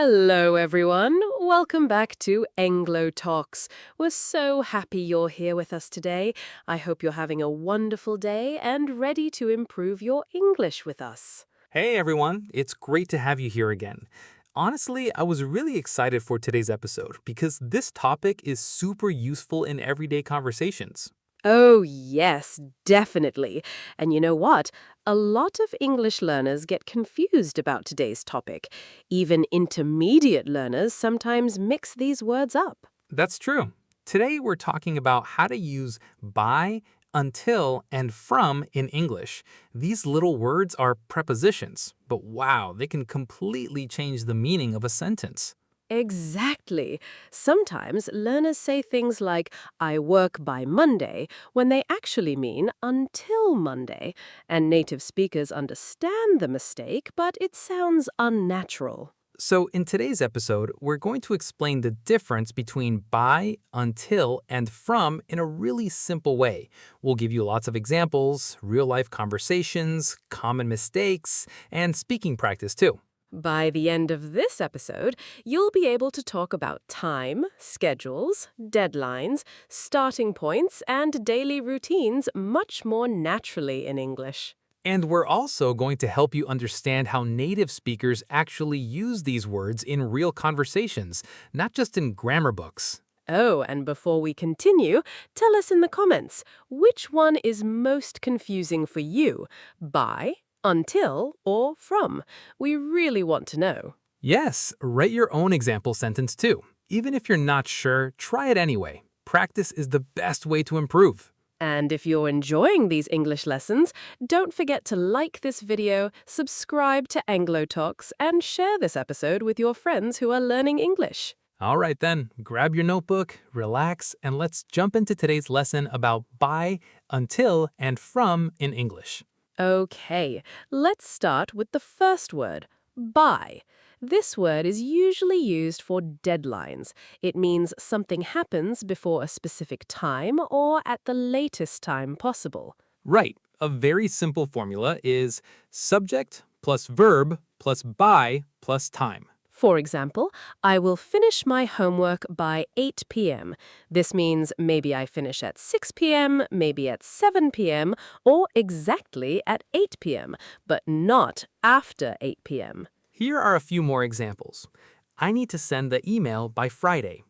Hello, everyone. Welcome back to Englo Talks. We're so happy you're here with us today. I hope you're having a wonderful day and ready to improve your English with us. Hey everyone, it's great to have you here again. Honestly, I was really excited for today's episode because this topic is super useful in everyday conversations. Oh, yes, definitely. And you know what? A lot of English learners get confused about today's topic. Even intermediate learners sometimes mix these words up. That's true. Today we're talking about how to use by, until, and from in English. These little words are prepositions, but wow, they can completely change the meaning of a sentence. Exactly. Sometimes learners say things like, I work by Monday, when they actually mean until Monday, and native speakers understand the mistake, but it sounds unnatural. So, in today's episode, we're going to explain the difference between by, until, and from in a really simple way. We'll give you lots of examples, real life conversations, common mistakes, and speaking practice too. By the end of this episode, you'll be able to talk about time, schedules, deadlines, starting points, and daily routines much more naturally in English. And we're also going to help you understand how native speakers actually use these words in real conversations, not just in grammar books. Oh, and before we continue, tell us in the comments, which one is most confusing for you? By, until, or from? We really want to know. Yes, write your own example sentence too. Even if you're not sure, try it anyway. Practice is the best way to improve. And if you're enjoying these English lessons, don't forget to like this video, subscribe to Englo Talks, and share this episode with your friends who are learning English. All right then, grab your notebook, relax, and let's jump into today's lesson about by, until, and from in English. Okay, let's start with the first word, by. This word is usually used for deadlines. It means something happens before a specific time or at the latest time possible. Right, a very simple formula is subject plus verb plus by plus time. For example, I will finish my homework by 8 p.m. This means maybe I finish at 6 p.m., maybe at 7 p.m., or exactly at 8 p.m., but not after 8 p.m. Here are a few more examples. I need to send the email by Friday.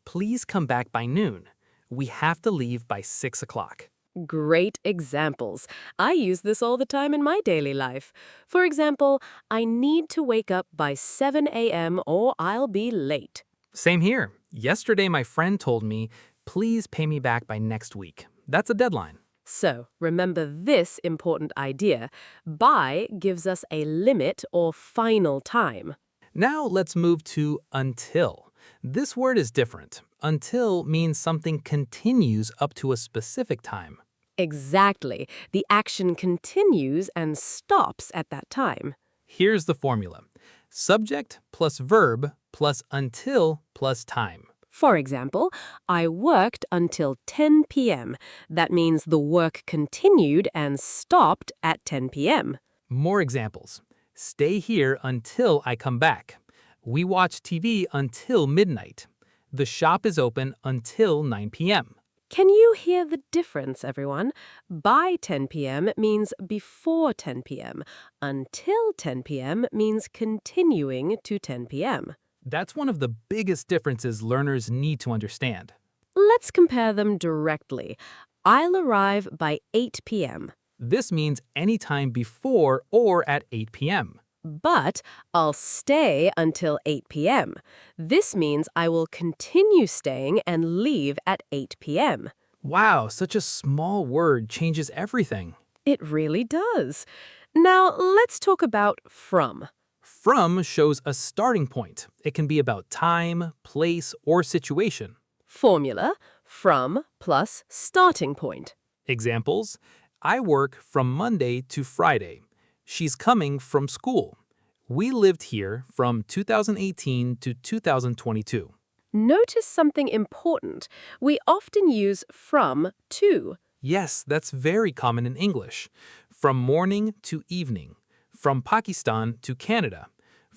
Please come back by noon. We have to leave by 6 o'clock. Great examples. I use this all the time in my daily life. For example, I need to wake up by 7 a.m. or I'll be late. Same here. Yesterday, my friend told me, please pay me back by next week. That's a deadline. So, remember this important idea. By gives us a limit or final time. Now let's move to until. This word is different. Until means something continues up to a specific time. Exactly. The action continues and stops at that time. Here's the formula. Subject plus verb plus until plus time. For example, I worked until 10 p.m. That means the work continued and stopped at 10 p.m. More examples. Stay here until I come back. We watch TV until midnight. The shop is open until 9 p.m. Can you hear the difference, everyone? By 10 p.m. means before 10 p.m. Until 10 p.m. means continuing to 10 p.m. That's one of the biggest differences learners need to understand. Let's compare them directly. I'll arrive by 8 p.m. This means anytime before or at 8 p.m. But I'll stay until 8 p.m. This means I will continue staying and leave at 8 p.m. Wow, such a small word changes everything. It really does. Now, let's talk about from. From shows a starting point. It can be about time, place, or situation. Formula, from plus starting point. Examples, I work from Monday to Friday. She's coming from school. We lived here from 2018 to 2022. Notice something important. We often use from to. Yes, that's very common in English. From morning to evening. From Pakistan to Canada.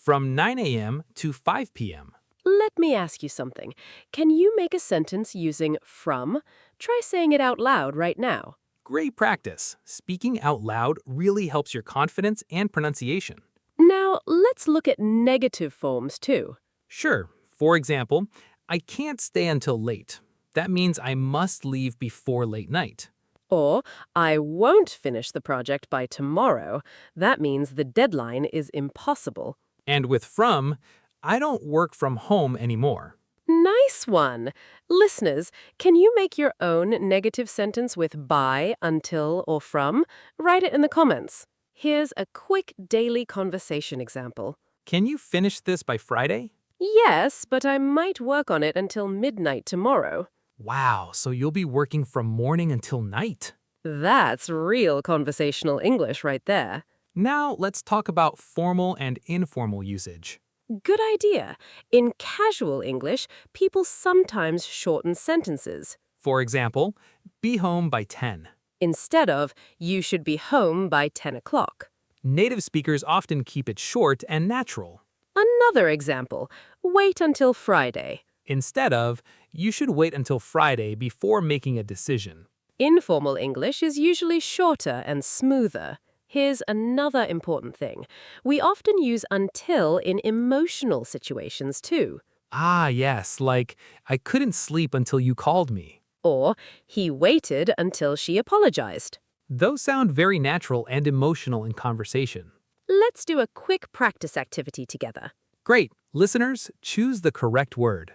from 9 a.m. to 5 p.m. Let me ask you something. Can you make a sentence using from? Try saying it out loud right now. Great practice. Speaking out loud really helps your confidence and pronunciation. Now, let's look at negative forms too. Sure, for example, I can't stay until late. That means I must leave before late night. Or, I won't finish the project by tomorrow. That means the deadline is impossible. And with from, I don't work from home anymore. Nice one! Listeners, can you make your own negative sentence with by, until, or from? Write it in the comments. Here's a quick daily conversation example. Can you finish this by Friday? Yes, but I might work on it until midnight tomorrow. Wow, so you'll be working from morning until night. That's real conversational English right there. Now let's talk about formal and informal usage. Good idea. In casual English, people sometimes shorten sentences. For example, be home by 10. Instead of, you should be home by 10 o'clock. Native speakers often keep it short and natural. Another example, wait until Friday. Instead of, you should wait until Friday before making a decision. Informal English is usually shorter and smoother. Here's another important thing. We often use until in emotional situations too. Ah, yes, like, I couldn't sleep until you called me. Or, he waited until she apologized. Those sound very natural and emotional in conversation. Let's do a quick practice activity together. Great. Listeners, choose the correct word.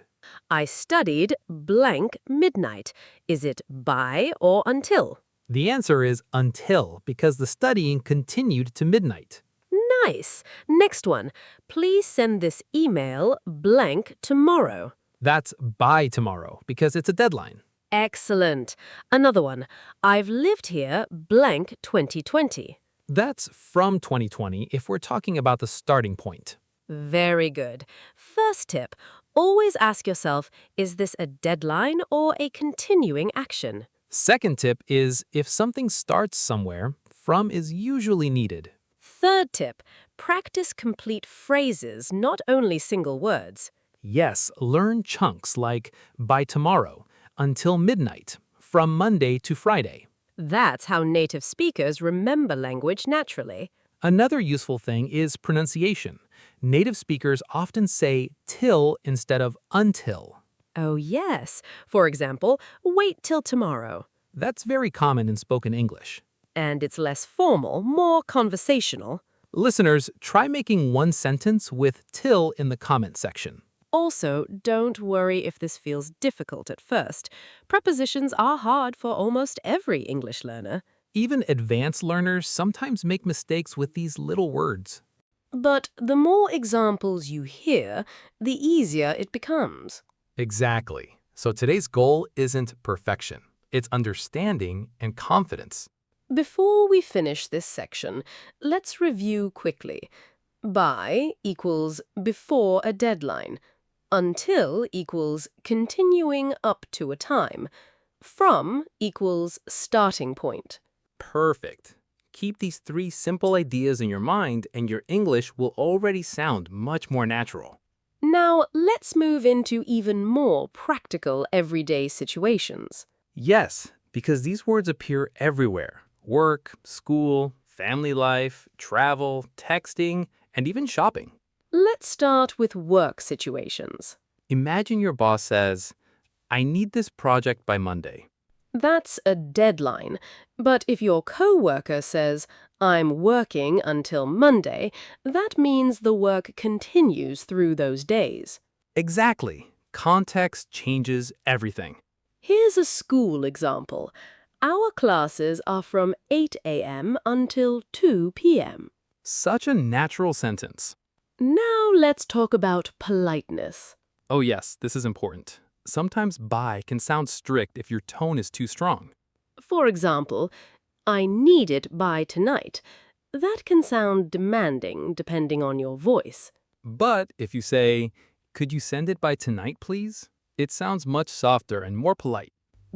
I studied blank midnight. Is it by or until? The answer is until, because the studying continued to midnight. Nice. Next one. Please send this email blank tomorrow. That's by tomorrow, because it's a deadline. Excellent. Another one. I've lived here blank 2020. That's from 2020 if we're talking about the starting point. Very good. First tip. Always ask yourself, is this a deadline or a continuing action? Second tip is if something starts somewhere, from is usually needed. Third tip. Practice complete phrases, not only single words. Yes, learn chunks like by tomorrow, until midnight, from Monday to Friday. That's how native speakers remember language naturally. Another useful thing is pronunciation. Native speakers often say till instead of until. Oh, yes. For example, wait till tomorrow. That's very common in spoken English. And it's less formal, more conversational. Listeners, try making one sentence with till in the comment section. Also, don't worry if this feels difficult at first. Prepositions are hard for almost every English learner. Even advanced learners sometimes make mistakes with these little words. But the more examples you hear, the easier it becomes. Exactly. So today's goal isn't perfection. It's understanding and confidence. Before we finish this section, let's review quickly. By equals before a deadline. Until equals continuing up to a time. From equals starting point. Perfect. Keep these three simple ideas in your mind and your English will already sound much more natural. Now, let's move into even more practical everyday situations. Yes, because these words appear everywhere. Work, school, family life, travel, texting, and even shopping. Let's start with work situations. Imagine your boss says, I need this project by Monday. That's a deadline. But if your coworker says, I'm working until Monday, that means the work continues through those days. Exactly. Context changes everything. Here's a school example. Our classes are from 8 a.m. until 2 p.m. Such a natural sentence. Now let's talk about politeness. Oh yes, this is important. Sometimes by can sound strict if your tone is too strong. For example, I need it by tonight. That can sound demanding depending on your voice. But if you say, could you send it by tonight, please? It sounds much softer and more polite.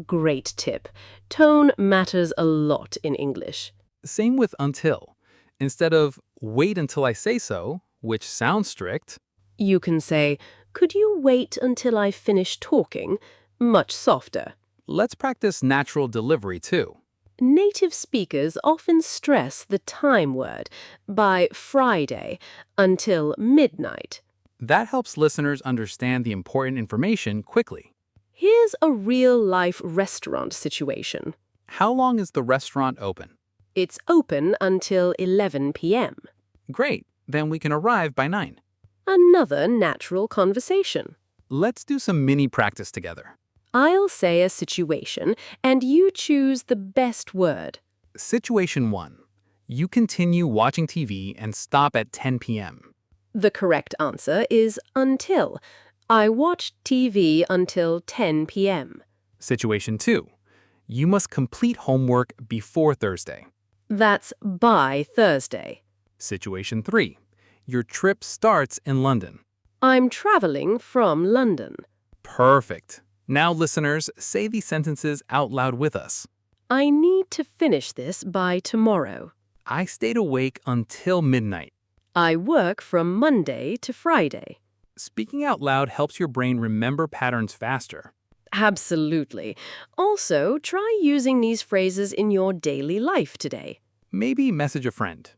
Great tip. Tone matters a lot in English. Same with until. Instead of wait until I say so, which sounds strict. You can say, "Could you wait until I finish talking?" Much softer. Let's practice natural delivery too. Native speakers often stress the time word by Friday until midnight. That helps listeners understand the important information quickly. Here's a real-life restaurant situation. How long is the restaurant open? It's open until 11 p.m. Great, then we can arrive by 9. Another natural conversation. Let's do some mini practice together. I'll say a situation, and you choose the best word. Situation 1. You continue watching TV and stop at 10 p.m. The correct answer is until. I watched TV until 10 p.m. Situation 2. You must complete homework before Thursday. That's by Thursday. Situation 3. Your trip starts in London. I'm traveling from London. Perfect. Now, listeners, say these sentences out loud with us. I need to finish this by tomorrow. I stayed awake until midnight. I work from Monday to Friday. Speaking out loud helps your brain remember patterns faster. Absolutely. Also, try using these phrases in your daily life today. Maybe message a friend.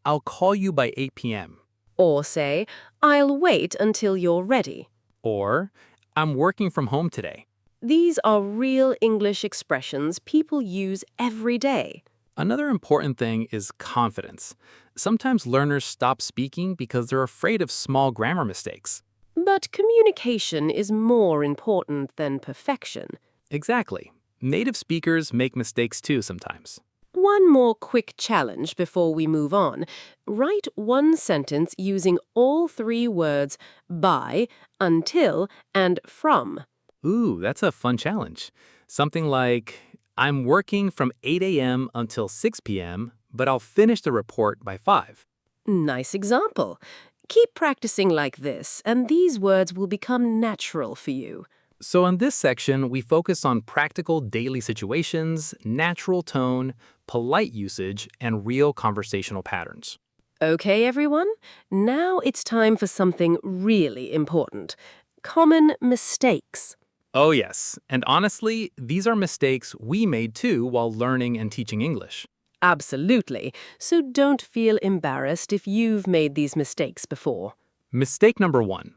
I'll call you by 8 p.m. Or say, I'll wait until you're ready. Or, I'm working from home today. These are real English expressions people use every day. Another important thing is confidence. Sometimes learners stop speaking because they're afraid of small grammar mistakes. But communication is more important than perfection. Exactly. Native speakers make mistakes too sometimes. One more quick challenge before we move on. Write one sentence using all three words by, until, and from. Ooh, that's a fun challenge. Something like, I'm working from 8 a.m. until 6 p.m., but I'll finish the report by 5. Nice example. Keep practicing like this, and these words will become natural for you. So in this section, we focus on practical daily situations, natural tone, polite usage, and real conversational patterns. Okay, everyone? Now it's time for something really important. Common mistakes. Oh yes, and honestly, these are mistakes we made too while learning and teaching English. Absolutely. So don't feel embarrassed if you've made these mistakes before. Mistake number 1.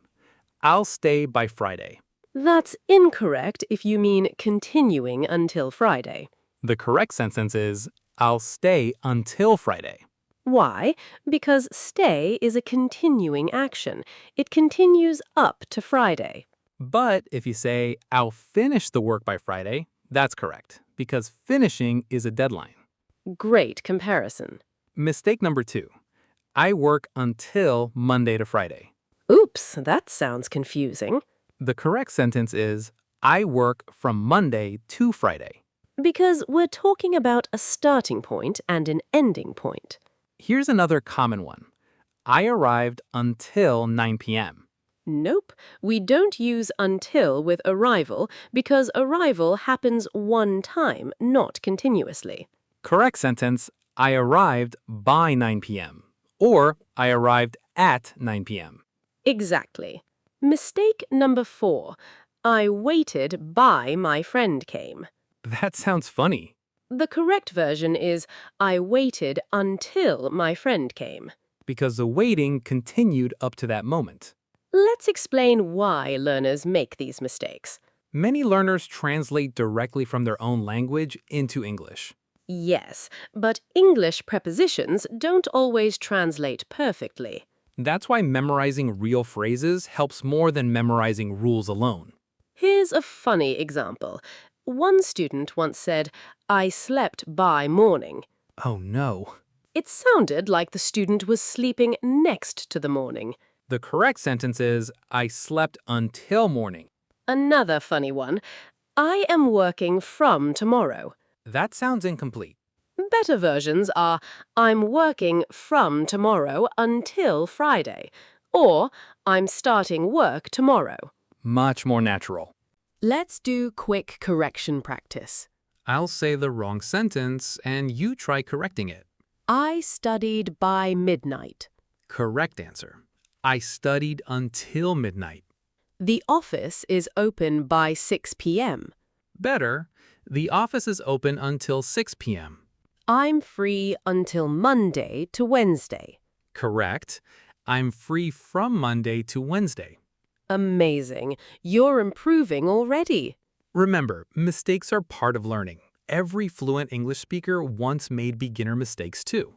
I'll stay by Friday. That's incorrect if you mean continuing until Friday. The correct sentence is, I'll stay until Friday. Why? Because stay is a continuing action. It continues up to Friday. But if you say, I'll finish the work by Friday, that's correct, because finishing is a deadline. Great comparison. Mistake number 2. I work until Monday to Friday. Oops, that sounds confusing. The correct sentence is, I work from Monday to Friday. Because we're talking about a starting point and an ending point. Here's another common one. I arrived until 9 p.m. Nope, we don't use until with arrival because arrival happens one time, not continuously. Correct sentence, I arrived by 9 p.m. Or I arrived at 9 p.m. Exactly. Mistake number 4. I waited by my friend came. That sounds funny. The correct version is I waited until my friend came. Because the waiting continued up to that moment. Let's explain why learners make these mistakes. Many learners translate directly from their own language into English. Yes, but English prepositions don't always translate perfectly. That's why memorizing real phrases helps more than memorizing rules alone. Here's a funny example. One student once said, I slept by morning. Oh no. It sounded like the student was sleeping next to the morning. The correct sentence is, I slept until morning. Another funny one. I am working from tomorrow. That sounds incomplete. Better versions are, I'm working from tomorrow until Friday. Or, I'm starting work tomorrow. Much more natural. Let's do quick correction practice. I'll say the wrong sentence and you try correcting it. I studied by midnight. Correct answer. I studied until midnight. The office is open by 6 p.m. Better, the office is open until 6 p.m. I'm free until Monday to Wednesday. Correct. I'm free from Monday to Wednesday. Amazing. You're improving already. Remember, mistakes are part of learning. Every fluent English speaker once made beginner mistakes too.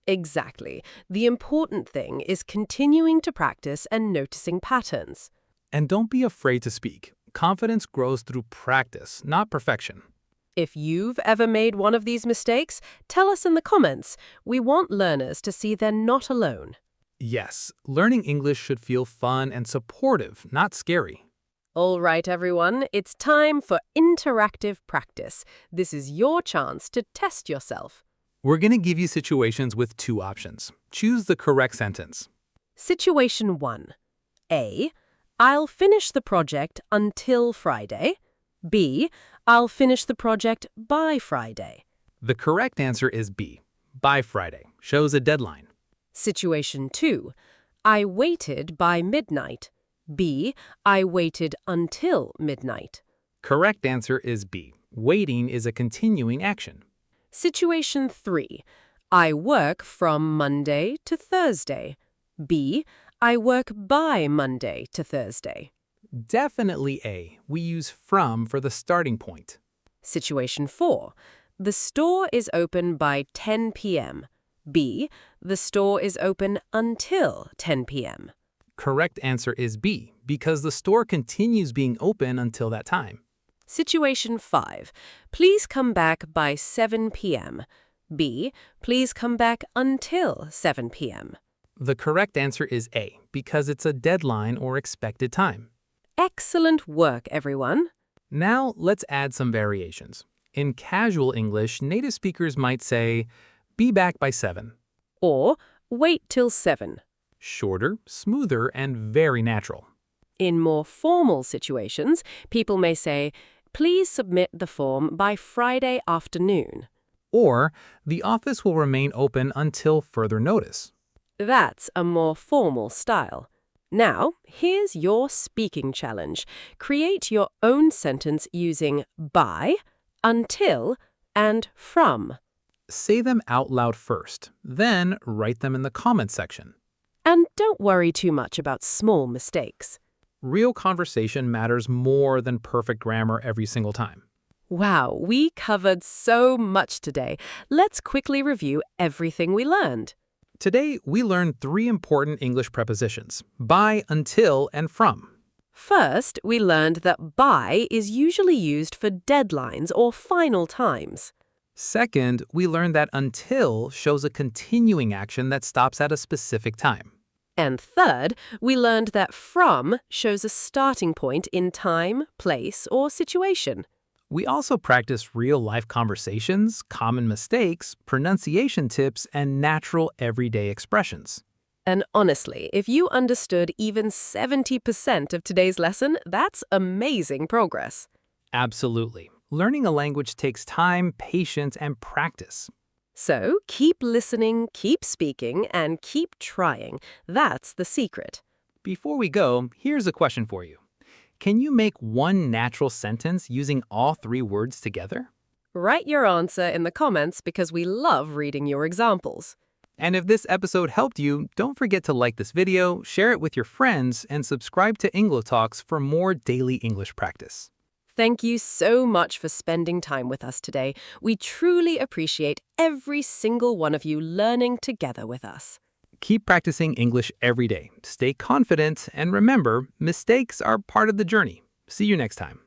Exactly. The important thing is continuing to practice and noticing patterns. And don't be afraid to speak. Confidence grows through practice, not perfection. If you've ever made one of these mistakes, tell us in the comments. We want learners to see they're not alone. Yes, learning English should feel fun and supportive, not scary. All right, everyone, it's time for interactive practice. This is your chance to test yourself. We're going to give you situations with two options. Choose the correct sentence. Situation 1. A. I'll finish the project until Friday. B. I'll finish the project by Friday. The correct answer is B. By Friday. Shows a deadline. Situation 2. I waited by midnight. B. I waited until midnight. Correct answer is B. Waiting is a continuing action. Situation 3. I work from Monday to Thursday. B. I work by Monday to Thursday. Definitely A. We use from for the starting point. Situation 4. The store is open by 10 p.m. B. The store is open until 10 p.m. Correct answer is B, because the store continues being open until that time. Situation 5. Please come back by 7 p.m. B. Please come back until 7 p.m. The correct answer is A, because it's a deadline or expected time. Excellent work, everyone. Now, let's add some variations. In casual English, native speakers might say, be back by 7. Or wait till 7. Shorter, smoother, and very natural. In more formal situations, people may say, please submit the form by Friday afternoon. Or, the office will remain open until further notice. That's a more formal style. Now, here's your speaking challenge. Create your own sentence using by, until, and from. Say them out loud first, then write them in the comments section. And don't worry too much about small mistakes. Real conversation matters more than perfect grammar every single time. Wow, we covered so much today. Let's quickly review everything we learned. Today, we learned 3 important English prepositions: by, until, and from. First, we learned that by is usually used for deadlines or final times. Second, we learned that until shows a continuing action that stops at a specific time. And third, we learned that from shows a starting point in time, place, or situation. We also practiced real-life conversations, common mistakes, pronunciation tips, and natural everyday expressions. And honestly, if you understood even 70% of today's lesson, that's amazing progress. Absolutely. Learning a language takes time, patience, and practice. So keep listening, keep speaking, and keep trying. That's the secret. Before we go, here's a question for you. Can you make one natural sentence using all 3 words together? Write your answer in the comments because we love reading your examples. And if this episode helped you, don't forget to like this video, share it with your friends, and subscribe to Englo Talks for more daily English practice. Thank you so much for spending time with us today. We truly appreciate every single one of you learning together with us. Keep practicing English every day. Stay confident, and remember, mistakes are part of the journey. See you next time.